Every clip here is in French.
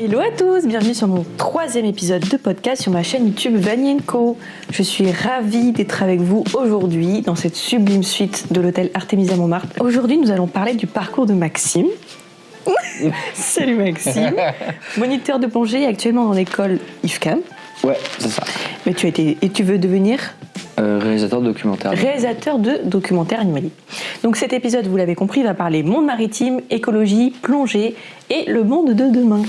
Hello à tous, bienvenue sur mon 3e épisode de podcast sur ma chaîne YouTube Vanny & Co. Je suis ravie d'être avec vous aujourd'hui dans cette sublime suite de l'hôtel Artemisia Montmartre. Aujourd'hui, nous allons parler du parcours de Maxime. Salut Maxime, moniteur de plongée actuellement dans l'école IFCAM. Ouais, c'est ça. Mais tu veux devenir réalisateur de documentaire. Réalisateur de documentaires animaliers. Donc cet épisode, vous l'avez compris, va parler monde maritime, écologie, plongée et le monde de demain.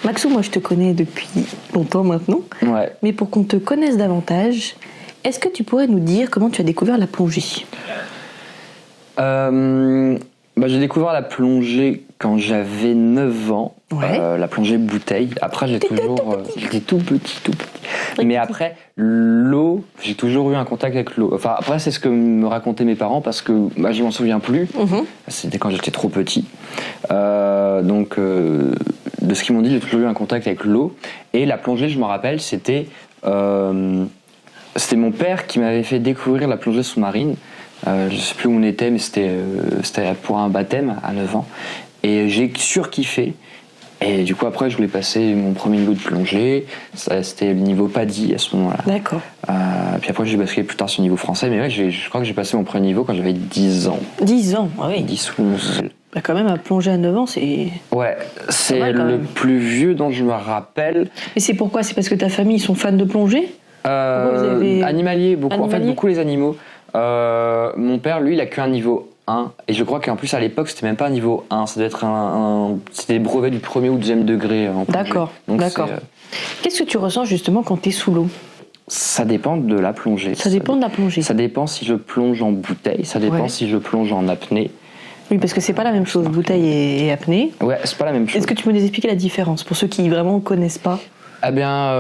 Maxou, moi je te connais depuis longtemps maintenant, Ouais. Mais pour qu'on te connaisse davantage, est-ce que tu pourrais nous dire comment tu as découvert la plongée ? J'ai découvert la plongée quand j'avais 9 ans, Ouais. La plongée bouteille. Après, j'étais tout petit. Mais après, l'eau, j'ai toujours eu un contact avec l'eau. Enfin, après, c'est ce que me racontaient mes parents parce que je m'en souviens plus. C'était quand j'étais trop petit. De ce qu'ils m'ont dit, j'ai toujours eu un contact avec l'eau. Et la plongée, je me rappelle, c'était mon père qui m'avait fait découvrir la plongée sous-marine. Je sais plus où on était, mais c'était pour un baptême à 9 ans. Et j'ai surkiffé. Et du coup, après, je voulais passer mon premier niveau de plongée. C'était le niveau PADI à ce moment-là. D'accord. Puis après, j'ai basculé plus tard sur le niveau français. Mais ouais, je crois que j'ai passé mon premier niveau quand j'avais 10 ans. 10 ans, ah oui. 10 ou 11. Bah quand même, à plonger à 9 ans, c'est... Ouais, c'est mal, quand le même. plus vieux dont je me rappelle. Et c'est pourquoi ? C'est parce que ta famille, ils sont fans de plongée ? Vous avez- Animalier, beaucoup. En fait, Animalier. beaucoup les animaux. Mon père, lui, il a qu'un niveau 1. Et je crois qu'en plus, à l'époque, c'était même pas un niveau 1. Ça devait être c'était des brevets du premier ou deuxième degré. En plongée. D'accord, Donc, d'accord. Qu'est-ce que tu ressens justement quand tu es sous l'eau ? Ça dépend de la plongée. Ça dépend de la plongée. Ça dépend si je plonge en bouteille. Ça dépend Ouais. si je plonge en apnée. Oui, parce que c'est pas la même chose, bouteille et apnée. Ouais, c'est pas la même chose. Est-ce que tu peux nous expliquer la différence pour ceux qui vraiment connaissent pas ? Eh bien,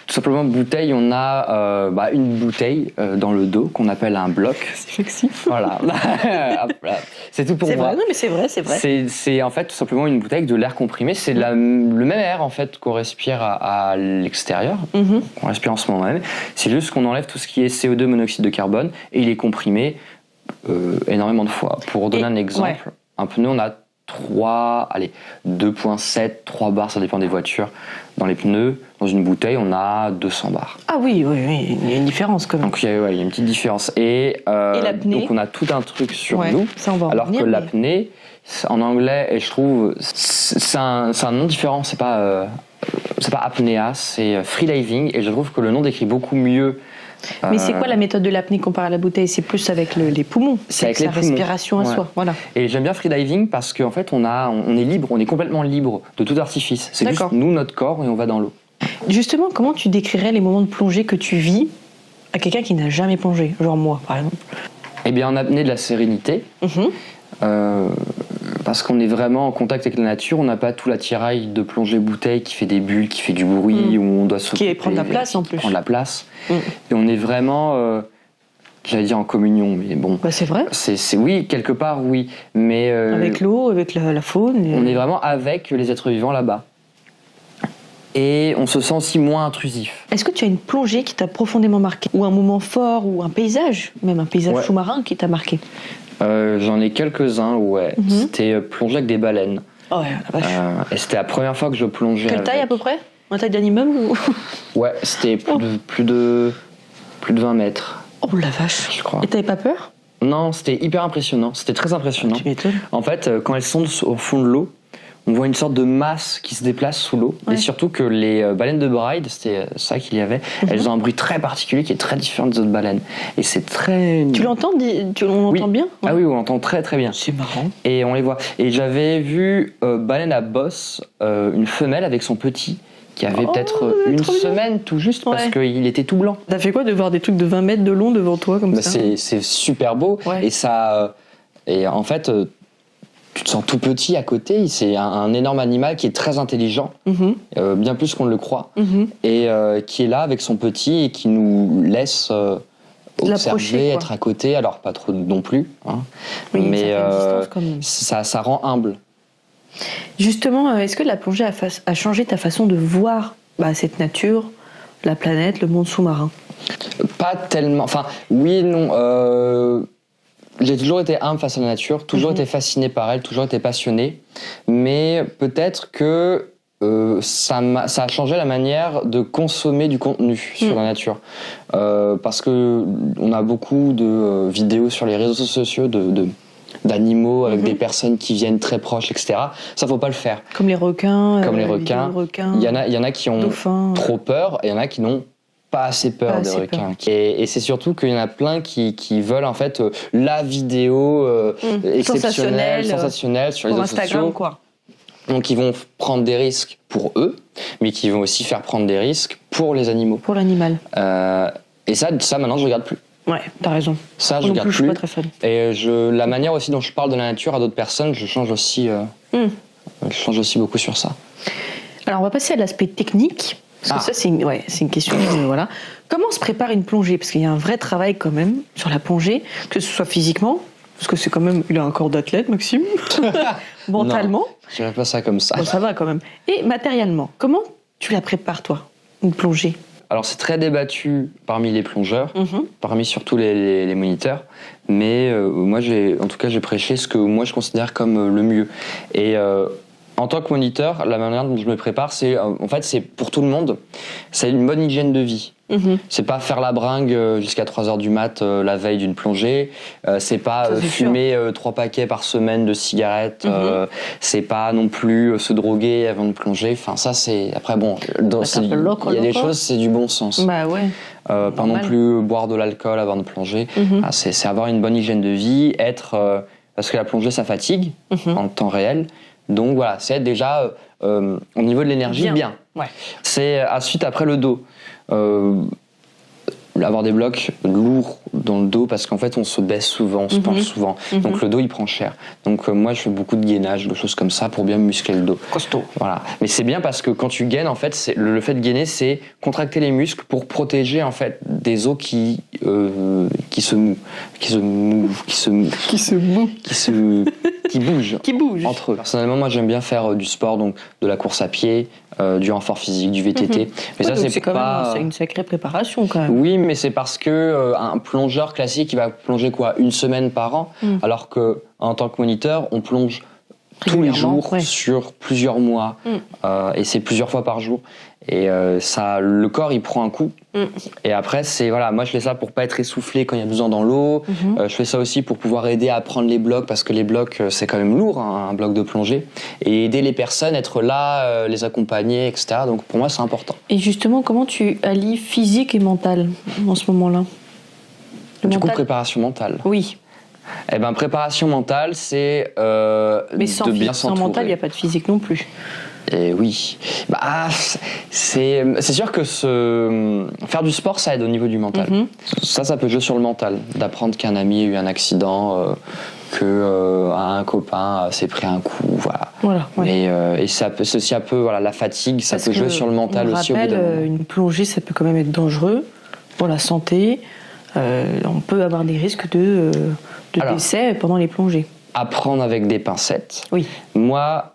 tout simplement, bouteille, on a une bouteille dans le dos qu'on appelle un bloc. C'est flexi. Voilà. Hop là. C'est tout pour C'est moi. vrai, non mais c'est vrai, c'est vrai. C'est en fait tout simplement une bouteille avec de l'air comprimé. C'est le même air en fait qu'on respire à l'extérieur, qu'on respire en ce moment même. C'est juste qu'on enlève tout ce qui est CO2, monoxyde de carbone, et il est comprimé énormément de fois. Pour donner un exemple, ouais. un pneu, on a 2.7, 3 bars, ça dépend des voitures. Dans les pneus, dans une bouteille, on a 200 bars. Ah oui, il y a une différence quand même. Donc il y a une petite différence. Et l'apnée ? donc on a tout un truc sur Ouais, nous. ça, on va en alors revenir, que mais- l'apnée, en anglais, et je trouve, c'est un nom différent. C'est pas apnéa, c'est freediving. Et je trouve que le nom décrit beaucoup mieux. Mais c'est quoi la méthode de l'apnée comparée à la bouteille ? C'est plus avec les poumons. C'est avec sa les poumons. respiration à Ouais. soi. Voilà. Et j'aime bien freediving parce qu'en fait, on est libre, on est complètement libre de tout artifice. C'est juste D'accord. nous, notre corps, et on va dans l'eau. Justement, comment tu décrirais les moments de plongée que tu vis à quelqu'un qui n'a jamais plongé ? Genre moi, par exemple. Eh bien, en apnée, de la sérénité. Parce qu'on est vraiment en contact avec la nature, on n'a pas tout l'attirail de plongée bouteille qui fait des bulles, qui fait du bruit, où on doit s'occuper. prend de la place, en plus. Prendre la place. Et on est vraiment, j'allais dire en communion, mais bon. Bah c'est vrai. Oui, quelque part, oui. Mais Avec l'eau, avec la faune. on est vraiment avec les êtres vivants là-bas. Et on se sent aussi moins intrusif. Est-ce que tu as une plongée qui t'a profondément marqué ? Ou un moment fort, ou un paysage, même un paysage Ouais. sous-marin qui t'a marqué ? J'en ai quelques-uns, ouais. C'était plonger avec des baleines. Oh ouais, la vache. Et c'était la première fois que je plongeais. Quelle taille à avec. peu près ? Une taille d'un immeuble ou... Ouais, c'était plus de 20 mètres, Oh la vache. je crois. Et t'avais pas peur ? Non, c'était hyper impressionnant. C'était très impressionnant. Tu m'étonnes. En fait, quand elles sont au fond de l'eau, on voit une sorte de masse qui se déplace sous l'eau. Ouais. Et surtout que les baleines de Bride, c'était ça qu'il y avait, elles ont un bruit très particulier qui est très différent des autres baleines. Et c'est très... Tu l'entends on Oui. l'entend bien ? Ah oui, on l'entend très très bien. C'est marrant. Et on les voit. Et j'avais vu baleine à bosse, une femelle avec son petit, qui avait peut-être une trop bien. semaine tout juste, parce Ouais. qu'il était tout blanc. T'as fait quoi de voir des trucs de 20 mètres de long devant toi comme Bah, ça ? c'est super beau. Ouais. Et ça... et en fait... tu te sens tout petit à côté, c'est un énorme animal qui est très intelligent, bien plus qu'on ne le croit, et qui est là avec son petit et qui nous laisse L'approcher, observer, quoi. être à côté, alors pas trop non plus, hein, Oui, une mais certaine distance, quand même. ça rend humble. Justement, est-ce que la plongée a changé ta façon de voir cette nature, la planète, le monde sous-marin ? Pas tellement, enfin oui et non. J'ai toujours été humble face à la nature, toujours été fasciné par elle, toujours été passionné, mais peut-être que ça a changé la manière de consommer du contenu sur la nature. Parce que on a beaucoup de vidéos sur les réseaux sociaux d'animaux avec des personnes qui viennent très proches, etc. Ça, faut pas le faire. Comme les requins. Comme les requins. Il y en a qui ont dauphins, trop peur et il y en a qui n'ont pas assez peur des requins. Et c'est surtout qu'il y en a plein qui veulent en fait la vidéo exceptionnelle, sensationnelle sur les réseaux sociaux. Quoi. Donc ils vont prendre des risques pour eux, mais qui vont aussi faire prendre des risques pour les animaux. Pour l'animal. Et ça maintenant je regarde plus. Ouais, t'as raison. Ça, je regarde plus. Je suis pas très fan. Et la manière aussi dont je parle de la nature à d'autres personnes, je change aussi beaucoup sur ça. Alors, on va passer à l'aspect technique. Parce que ça, c'est une question. Voilà. Comment se prépare une plongée? Parce qu'il y a un vrai travail quand même sur la plongée, que ce soit physiquement, parce que c'est quand même. Il a un corps d'athlète, Maxime. Mentalement. Non, je dirais pas ça comme ça. Bon, ça va quand même. Et matériellement, comment tu la prépares, toi, une plongée? Alors c'est très débattu parmi les plongeurs, parmi surtout les moniteurs, mais moi j'ai prêché ce que moi je considère comme le mieux. Et en tant que moniteur, la manière dont je me prépare, c'est pour tout le monde, c'est une bonne hygiène de vie. C'est pas faire la bringue jusqu'à 3h du mat la veille d'une plongée, c'est pas fumer 3 paquets par semaine de cigarettes, c'est pas non plus se droguer avant de plonger. Enfin ça c'est après bon, il y a des choses c'est du bon sens. Bah ouais. Pas non plus boire de l'alcool avant de plonger. C'est avoir une bonne hygiène de vie, parce que la plongée ça fatigue en temps réel. Donc voilà, c'est être déjà au niveau de l'énergie bien. Ouais. C'est ensuite après le dos. Avoir des blocs lourds dans le dos parce qu'en fait on se baisse souvent, on se penche souvent, donc le dos il prend cher. Donc moi je fais beaucoup de gainage, de choses comme ça pour bien muscler le dos. Costaud. Voilà. Mais c'est bien parce que quand tu gaines en fait, le fait de gainer c'est contracter les muscles pour protéger en fait des os qui bougent entre eux. Personnellement moi j'aime bien faire du sport, donc de la course à pied, du renfort physique, du VTT. Mais ça c'est pas c'est une sacrée préparation quand même. Oui, mais c'est parce que un plongeur classique, il va plonger une semaine par an, alors que en tant que moniteur, on plonge tous les jours sur plusieurs mois, et c'est plusieurs fois par jour. Et le corps, il prend un coup. Et après, moi je fais ça pour pas être essoufflé quand il y a besoin dans l'eau. Je fais ça aussi pour pouvoir aider à prendre les blocs, parce que les blocs, c'est quand même lourd, un bloc de plongée. Et aider les personnes, être là, les accompagner, etc. Donc pour moi, c'est important. Et justement, comment tu allies physique et mental en ce moment-là? Du coup, préparation mentale. Oui. Eh ben, préparation mentale, c'est mais de bien s'entourer. Sans mental, il n'y a pas de physique non plus. Et oui. C'est sûr que faire du sport, ça aide au niveau du mental. Ça peut jouer sur le mental. D'apprendre qu'un ami a eu un accident, qu'un copain s'est pris un coup, voilà. Et ça peut, c'est aussi un peu la fatigue, ça peut jouer sur le mental aussi. Une plongée, ça peut quand même être dangereux pour la santé. On peut avoir des risques de décès pendant les plongées. Apprendre avec des pincettes. Oui. Moi,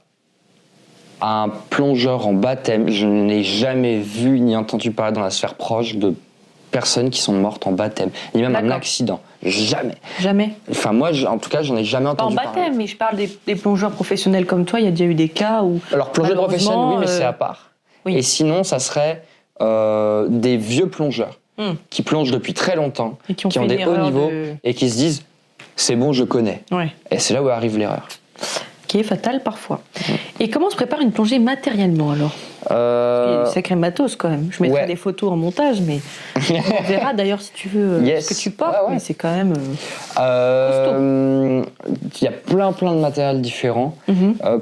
un plongeur en baptême, je n'ai jamais vu ni entendu parler dans la sphère proche de personnes qui sont mortes en baptême, ni même un accident. Jamais. Enfin, moi, en tout cas, j'en ai jamais entendu parler. En baptême, mais je parle des plongeurs professionnels comme toi, il y a déjà eu des cas où... Alors, plongeur professionnel, oui, mais c'est à part. Oui. Et sinon, ça serait des vieux plongeurs qui plongent depuis très longtemps, et qui ont des hauts niveaux, et qui se disent « c'est bon, je connais ». Et c'est là où arrive l'erreur. Qui est fatale parfois. Et comment se prépare une plongée matériellement alors? Il y a du sacré matos quand même. Je mettrai des photos en montage, mais on verra d'ailleurs si tu veux ce que tu portes, mais c'est quand même costaud. Il y a plein de matériel différents.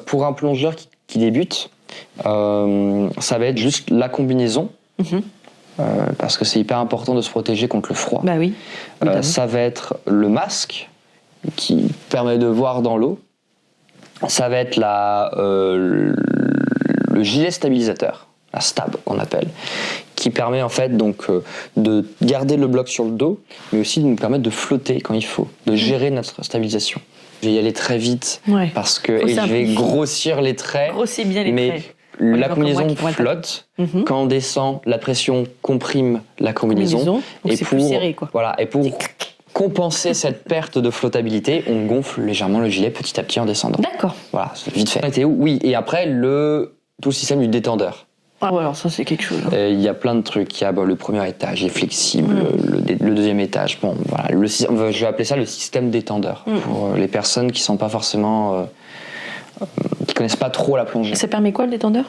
Pour un plongeur qui débute, ça va être juste la combinaison, parce que c'est hyper important de se protéger contre le froid. Bah oui. Ça va être le masque qui permet de voir dans l'eau. Ça va être le gilet stabilisateur, la stab qu'on appelle, qui permet en fait donc de garder le bloc sur le dos, mais aussi de nous permettre de flotter quand il faut, de gérer notre stabilisation. Je vais y aller très vite parce que je vais grossir les traits. Grossis bien les traits. La combinaison flotte. Quand on descend, la pression comprime la combinaison. Donc c'est plus serré, quoi. Voilà, et pour compenser cette perte de flottabilité, on gonfle légèrement le gilet petit à petit en descendant. D'accord. Voilà, c'est vite fait. Oui, et après, le tout le système du détendeur. Ah ouais, alors ça c'est quelque chose. Il y a plein de trucs. Il y a le premier étage est flexible, le deuxième étage. Bon, voilà, je vais appeler ça le système détendeur pour les personnes qui sont pas forcément, qui connaissent pas trop la plongée. Ça permet quoi le détendeur?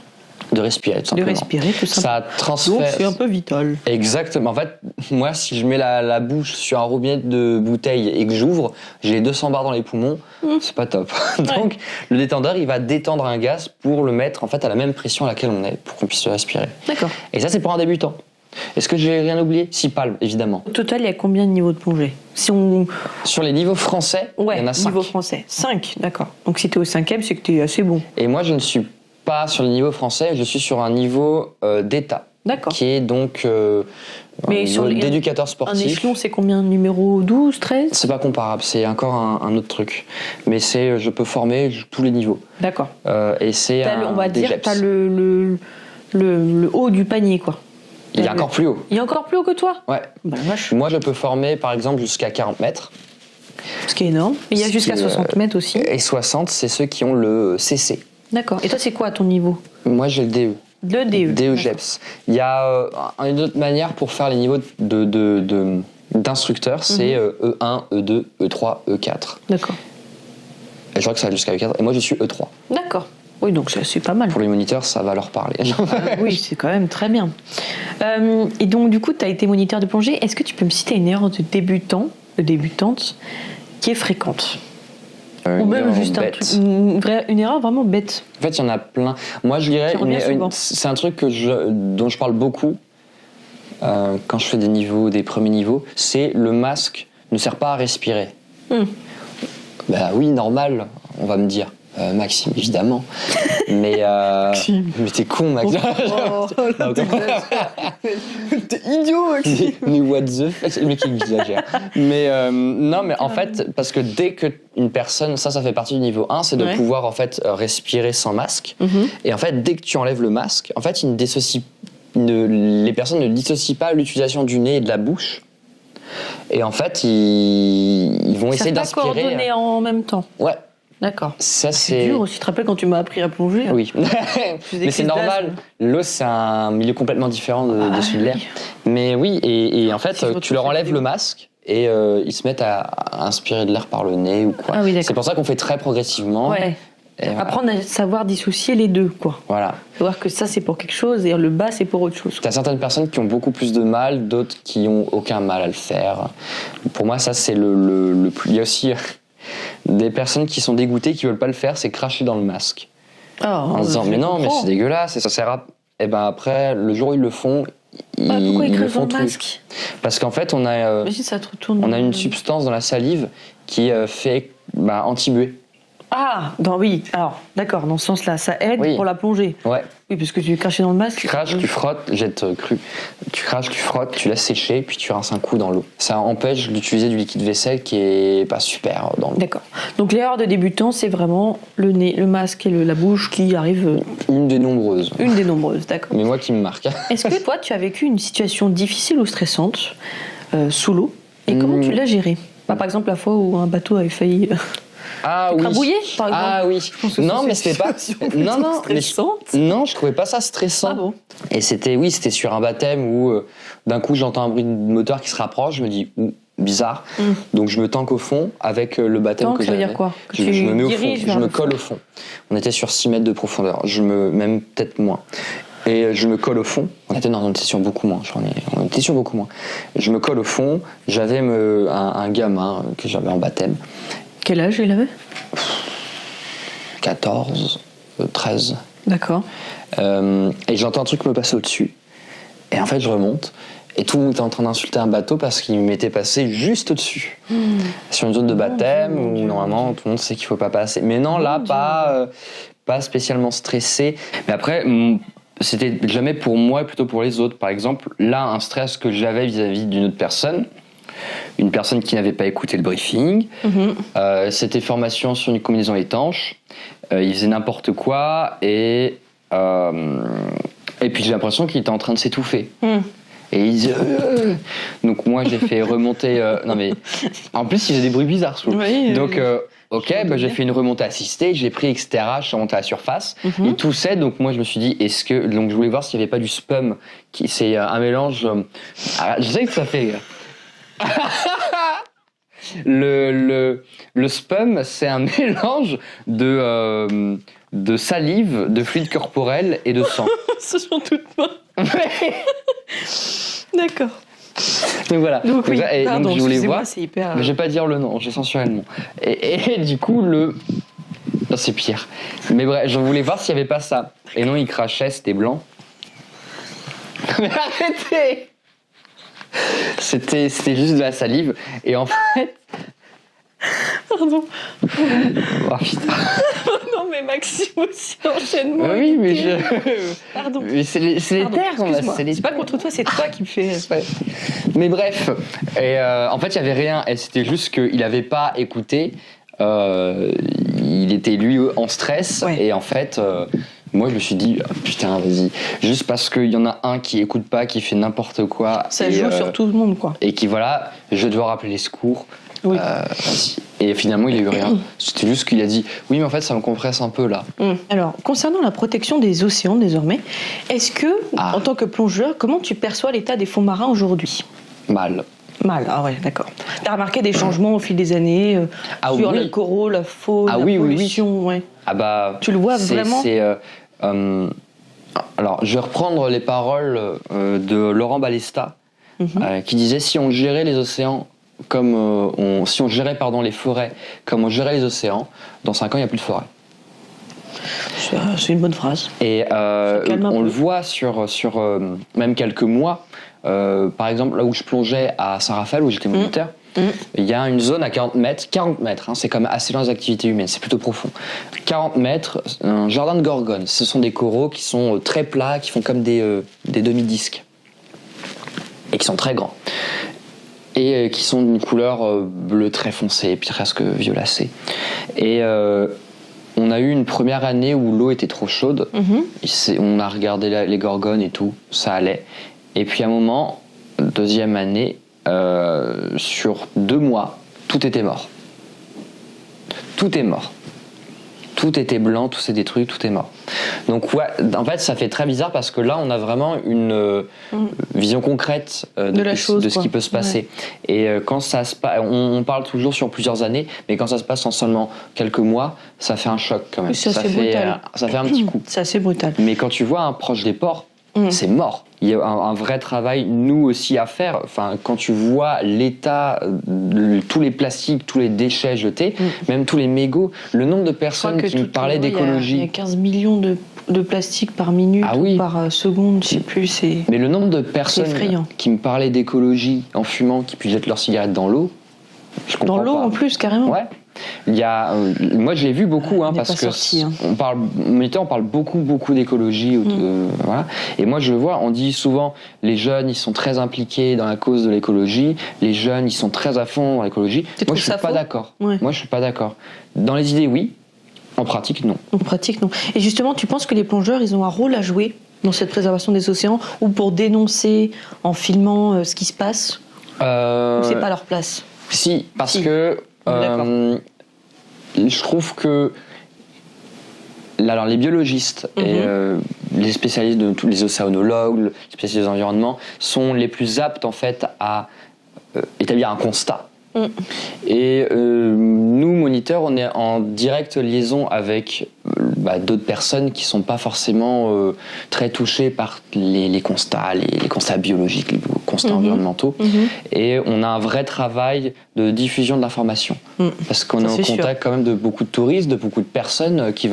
De respirer, tout simplement. De respirer, tout simplement. Ça transfère. Donc c'est un peu vital. Exactement. En fait, moi, si je mets la bouche sur un robinet de bouteille et que j'ouvre, j'ai les 200 bars dans les poumons, c'est pas top. Donc, le détendeur, il va détendre un gaz pour le mettre en fait à la même pression à laquelle on est, pour qu'on puisse respirer. D'accord. Et ça, c'est pour un débutant. Est-ce que j'ai rien oublié? Si, palme, évidemment. Au total, il y a combien de niveaux de plongée? Si on... Sur les niveaux français, il y en a 5. Niveau français. 5, d'accord. Donc si t'es au 5e, c'est que t'es assez bon. Et moi, je ne suis pas sur le niveau français, je suis sur un niveau d'État. D'accord. Qui est donc Mais sur d'éducateur un sportif. échelon, c'est combien? Numéro 12, 13? C'est pas comparable, c'est encore un autre truc. Mais je peux former tous les niveaux. D'accord. Et c'est On va dire, DGEPS. t'as le haut du panier, quoi. Il est encore plus haut. Il est encore plus haut que toi? Ouais. Bah la vache. Moi, je peux former, par exemple, jusqu'à 40 mètres. Ce qui est énorme. Mais il y a jusqu'à 60 mètres aussi. Et 60, c'est ceux qui ont le CC. D'accord. Et toi, c'est quoi à ton niveau? Moi, j'ai le DE. Le DE. DE-GEPS. Il y a une autre manière pour faire les niveaux d'instructeurs, c'est E1, E2, E3, E4. D'accord. Et je crois que ça va jusqu'à E4. Et moi, je suis E3. D'accord. Oui, donc c'est pas mal. Pour les moniteurs, ça va leur parler. Oui, c'est quand même très bien. Et donc, du coup, tu as été moniteur de plongée. Est-ce que tu peux me citer une erreur de débutant, de débutante, qui est fréquente? Ou même juste un truc, une erreur vraiment bête. En fait, il y en a plein. Moi, je dirais, c'est un truc dont je parle beaucoup quand je fais des premiers niveaux, c'est le masque ne sert pas à respirer. Bah oui, normal, on va me dire. Maxime, évidemment. Mais t'es con, Maxime. T'es idiot, Maxime. Mais what the fuck, le mec qui exagère. Mais non, mais en fait, parce que dès qu'une personne, ça fait partie du niveau 1, c'est de pouvoir en fait respirer sans masque. Et en fait, dès que tu enlèves le masque, en fait, les personnes ne dissocient pas l'utilisation du nez et de la bouche. Et en fait, ils vont essayer d'inspirer. Ça coordonner en même temps. Ouais. D'accord. Ça, c'est dur aussi. Tu te rappelles quand tu m'as appris à plonger? Oui. Mais c'est normal. L'eau, c'est un milieu complètement différent de celui de l'air. Mais oui, et en fait, tu leur enlèves le masque et ils se mettent à inspirer de l'air par le nez ou quoi. Ah oui, c'est pour ça qu'on fait très progressivement. Ouais. Apprendre à savoir dissocier les deux, quoi. Voilà. Savoir que ça, c'est pour quelque chose et le bas, c'est pour autre chose. T'as certaines personnes qui ont beaucoup plus de mal, d'autres qui ont aucun mal à le faire. Pour moi, ça, c'est le plus... Il y a aussi des personnes qui sont dégoûtées, qui veulent pas le faire, c'est cracher dans le masque. En disant, mais non, mais c'est dégueulasse, et ça sert à... Et ben après, le jour où ils le font, pourquoi ils le crachent font dans le masque? Parce qu'en fait, on a une substance dans la salive qui fait antibuer. Ah, oui, alors, d'accord, dans ce sens-là, ça aide pour la plongée. Ouais. Oui, parce que tu craches dans le masque. Tu craches, tu frottes, tu craches, tu frottes, tu laisses sécher, puis tu rinces un coup dans l'eau. Ça empêche d'utiliser du liquide vaisselle qui est pas super dans l'eau. D'accord. Donc l'erreur de débutant, c'est vraiment le nez, le masque et la bouche qui arrivent. Une des nombreuses. Une des nombreuses, d'accord. Mais moi qui me marque. Est-ce que toi, tu as vécu une situation difficile ou stressante sous l'eau et comment tu l'as gérée? Par exemple, la fois où un bateau avait failli. Crabouiller, par exemple. Ah oui. Non, mais c'était pas. Non, stressante. Non, je trouvais pas ça stressant. Ah bon. Et c'était sur un baptême où d'un coup j'entends un bruit de moteur qui se rapproche, je me dis bizarre. Donc je me tanque au fond avec le baptême que j'avais. Ça veut dire quoi? Je me mets au fond, je me colle au fond. On était sur 6 mètres de profondeur, même peut-être moins. Et je me colle au fond. On était sur beaucoup moins. On était sur beaucoup moins. Je me colle au fond. J'avais un gamin que j'avais en baptême. Quel âge il avait? 14, 13. D'accord. Et j'entends un truc me passer au-dessus. Et en fait, je remonte. Et tout le monde était en train d'insulter un bateau parce qu'il m'était passé juste au-dessus. Sur une zone de baptême où normalement tout le monde sait qu'il ne faut pas passer. Mais non, là, pas spécialement stressé. Mais après, c'était jamais pour moi, plutôt pour les autres. Par exemple, là, un stress que j'avais vis-à-vis d'une autre personne. Une personne qui n'avait pas écouté le briefing. C'était formation sur une combinaison étanche. Il faisait n'importe quoi et puis j'ai l'impression qu'il était en train de s'étouffer. Et il dit donc moi j'ai fait remonter non mais en plus il faisait des bruits bizarres souvent. Oui, donc ok, j'ai fait une remontée assistée, j'ai pris etc, je suis remonté à la surface, il toussait, donc moi je me suis dit donc je voulais voir s'il n'y avait pas du spum, c'est un mélange je sais que ça fait le spum, c'est un mélange de salive, de fluide corporel et de sang. Ce sont toutes mains. D'accord. Donc voilà. Donc oui, et pardon, donc je voulais voir. C'est hyper... Mais je vais pas dire le nom, j'ai censuré le nom. Et du coup, non, c'est pire. Mais bref, je voulais voir s'il y avait pas ça. Et non, il crachait, c'était blanc. Mais arrêtez! C'était juste de la salive. Et en fait. Pardon. Oh putain. Non mais Maxime aussi, enchaînement. Oui, mais Pardon. Mais c'est les termes. C'est pas contre toi, c'est toi qui me fais... Ouais. Mais bref. Et en fait, il y avait rien. Et c'était juste qu'il avait pas écouté. Il était lui en stress. Ouais. Et en fait... moi, je me suis dit, oh, putain, vas-y. Juste parce qu'il y en a un qui écoute pas, qui fait n'importe quoi. Ça joue sur tout le monde, quoi. Et qui, voilà, je dois rappeler les secours. Oui. Vas-y. Et finalement, il a eu rien. C'était juste qu'il a dit, oui, mais en fait, ça me compresse un peu, là. Alors, concernant la protection des océans, désormais, est-ce que, en tant que plongeur, comment tu perçois l'état des fonds marins aujourd'hui ? Mal. Mal, ah ouais, d'accord. T'as remarqué des changements au fil des années sur les coraux, la faune, la pollution, ouais. Ah bah, tu le vois vraiment. Alors, je vais reprendre les paroles de Laurent Balesta, qui disait si on gérait les océans comme si on gérait les forêts comme on gérait les océans, dans 5 ans il n'y a plus de forêt. C'est une bonne phrase. Et on le voit sur même quelques mois. Par exemple, là où je plongeais à Saint-Raphaël, où j'étais moniteur, il y a une zone à 40 mètres, c'est quand même assez loin des activités humaines, c'est plutôt profond. 40 mètres, un jardin de gorgones. Ce sont des coraux qui sont très plats, qui font comme des demi-disques. Et qui sont très grands. Et qui sont d'une couleur bleu très foncé, puis presque violacée. Et on a eu une première année où l'eau était trop chaude. On a regardé les gorgones et tout, ça allait. Et puis à un moment, deuxième année, sur 2 mois, tout était mort. Tout est mort. Tout était blanc, tout s'est détruit, tout est mort. Donc ouais, en fait, ça fait très bizarre parce que là, on a vraiment une vision concrète de ce qui peut se passer. Ouais. Et quand ça se passe, on parle toujours sur plusieurs années, mais quand ça se passe en seulement quelques mois, ça fait un choc quand même. Ça fait un petit coup. C'est assez brutal. Mais quand tu vois un proche des ports, c'est mort. Il y a un vrai travail, nous aussi, à faire. Enfin, quand tu vois l'état, tous les plastiques, tous les déchets jetés, même tous les mégots, le nombre de personnes qui me parlaient d'écologie. Il y a 15 millions de plastique par minute ou par seconde, je sais plus. Mais le nombre de personnes qui me parlaient d'écologie en fumant, qui puis jettent leurs cigarettes dans l'eau, je comprends pas. Dans l'eau en plus, carrément. Ouais. Moi je l'ai vu beaucoup parce que on parle beaucoup d'écologie, voilà. Et moi je le vois, on dit souvent les jeunes ils sont très impliqués dans la cause de l'écologie, les jeunes ils sont très à fond dans l'écologie. Moi je suis pas d'accord. Moi je suis pas d'accord. Dans les idées oui, en pratique non. En pratique non. Et justement tu penses que les plongeurs ils ont un rôle à jouer dans cette préservation des océans ou pour dénoncer en filmant ce qui se passe ou c'est pas leur place? Si, parce que je trouve que alors, les biologistes et les spécialistes de tous les océanologues, les spécialistes de l'environnement sont les plus aptes en fait à établir un constat. Et nous, moniteurs, on est en directe liaison avec d'autres personnes qui ne sont pas forcément très touchées par les constats, les constats biologiques, les constats environnementaux. Et on a un vrai travail de diffusion de l'information. Parce qu'on est en contact quand même de beaucoup de touristes, de beaucoup de personnes qui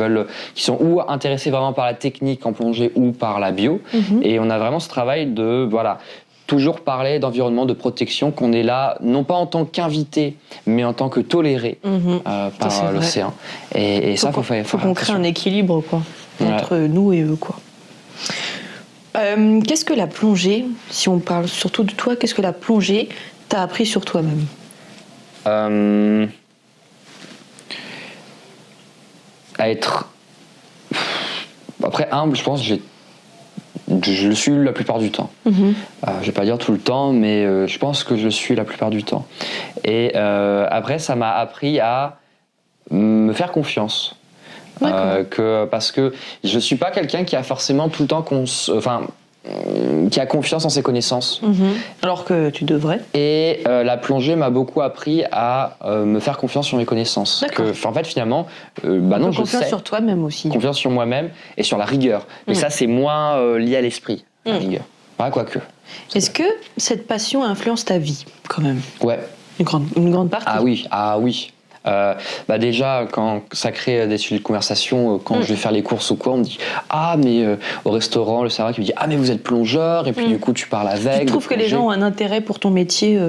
sont ou intéressées vraiment par la technique en plongée ou par la bio. Et on a vraiment ce travail de... toujours parler d'environnement, de protection, qu'on est là, non pas en tant qu'invité, mais en tant que toléré par l'océan. Et ça, faut qu'on crée un équilibre entre nous et eux. Qu'est-ce que la plongée, si on parle surtout de toi, qu'est-ce que la plongée t'a appris sur toi-même ? À être... Après, humble, je pense, Je le suis la plupart du temps. Je vais pas dire tout le temps, mais je pense que je le suis la plupart du temps. Et après, ça m'a appris à me faire confiance. Parce que je suis pas quelqu'un qui a forcément tout le temps qui a confiance en ses connaissances. Alors que tu devrais. Et la plongée m'a beaucoup appris à me faire confiance sur mes connaissances. En fait, finalement, non, je confiance sais. sur toi-même aussi. Confiance sur moi-même et sur la rigueur. Mais ça, c'est moins lié à l'esprit, la rigueur. Quoique. Est-ce que cette passion influence ta vie, quand même ? Ouais. Une grande partie. Ah oui. Déjà, quand ça crée des sujets de conversation, quand je vais faire les courses ou quoi, on me dit mais au restaurant, le serveur qui me dit mais vous êtes plongeur, et puis du coup tu parles avec. Tu trouves que les gens ont un intérêt pour ton métier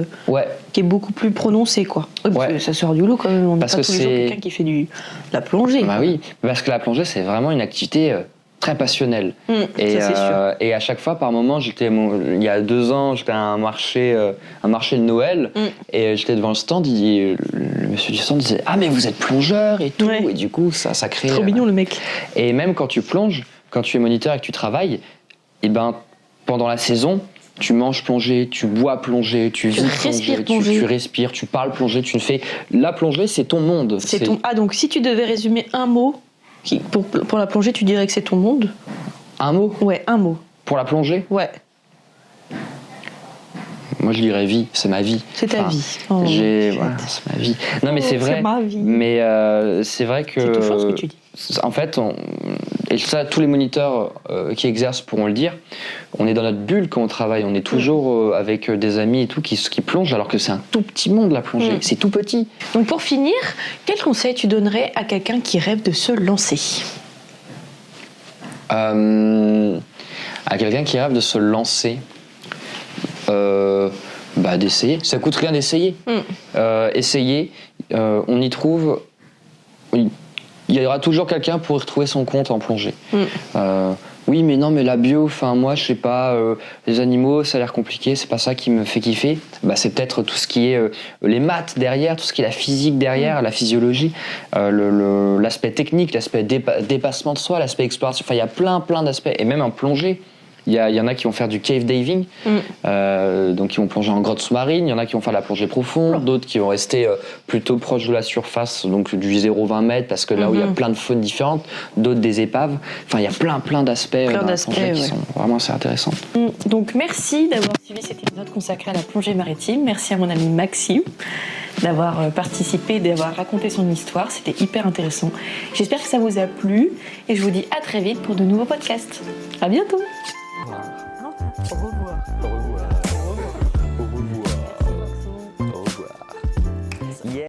qui est beaucoup plus prononcé, quoi. Parce que ça sort du lot quand même. On n'est pas tous les jours quelqu'un qui fait de la plongée. Oui, parce que la plongée c'est vraiment une activité très passionnelle. Et à chaque fois, par moment, il y a 2 ans, j'étais à un marché de Noël, et j'étais devant le stand, le monsieur du stand disait mais vous êtes plongeur et tout, et du coup ça crée. Trop mignon le mec. Et même quand tu plonges, quand tu es moniteur et que tu travailles, pendant la saison, tu manges plongée, tu bois plongée, tu vis plongée, tu respires, tu parles plongée, la plongée c'est ton monde. Donc si tu devais résumer un mot pour la plongée, tu dirais que c'est ton monde ? Un mot ? Ouais, un mot. Pour la plongée ? Ouais. Moi, je dirais vie, c'est ma vie. C'est ta vie. C'est ma vie. Non, mais c'est vrai. C'est ma vie. Mais c'est vrai que. C'est touchant ce que tu dis. En fait, et ça, tous les moniteurs qui exercent pourront le dire, on est dans notre bulle quand on travaille. On est toujours avec des amis et tout qui plongent, alors que c'est un tout petit monde, la plongée. C'est tout petit. Donc, pour finir, quel conseil tu donnerais à quelqu'un qui rêve de se lancer ? À quelqu'un qui rêve de se lancer. D'essayer. Ça coûte rien d'essayer. Essayer, on y trouve. Il y aura toujours quelqu'un pour y retrouver son compte en plongée. Oui, mais non, mais la bio, moi, je sais pas, les animaux, ça a l'air compliqué, c'est pas ça qui me fait kiffer. C'est peut-être tout ce qui est les maths derrière, tout ce qui est la physique derrière, la physiologie, l'aspect technique, l'aspect dépassement de soi, l'aspect exploration. Il y a plein d'aspects. Et même en plongée, il y en a qui vont faire du cave diving, donc qui vont plonger en grotte sous-marine. Il y en a qui vont faire de la plongée profonde, d'autres qui vont rester plutôt proche de la surface, donc du 0,20 mètres, parce que là où il y a plein de faunes différentes, d'autres des épaves. Il y a plein d'aspects dans la plongée qui sont vraiment assez intéressants. Donc merci d'avoir suivi cet épisode consacré à la plongée maritime. Merci à mon ami Maxime d'avoir participé, d'avoir raconté son histoire. C'était hyper intéressant. J'espère que ça vous a plu et je vous dis à très vite pour de nouveaux podcasts. À bientôt.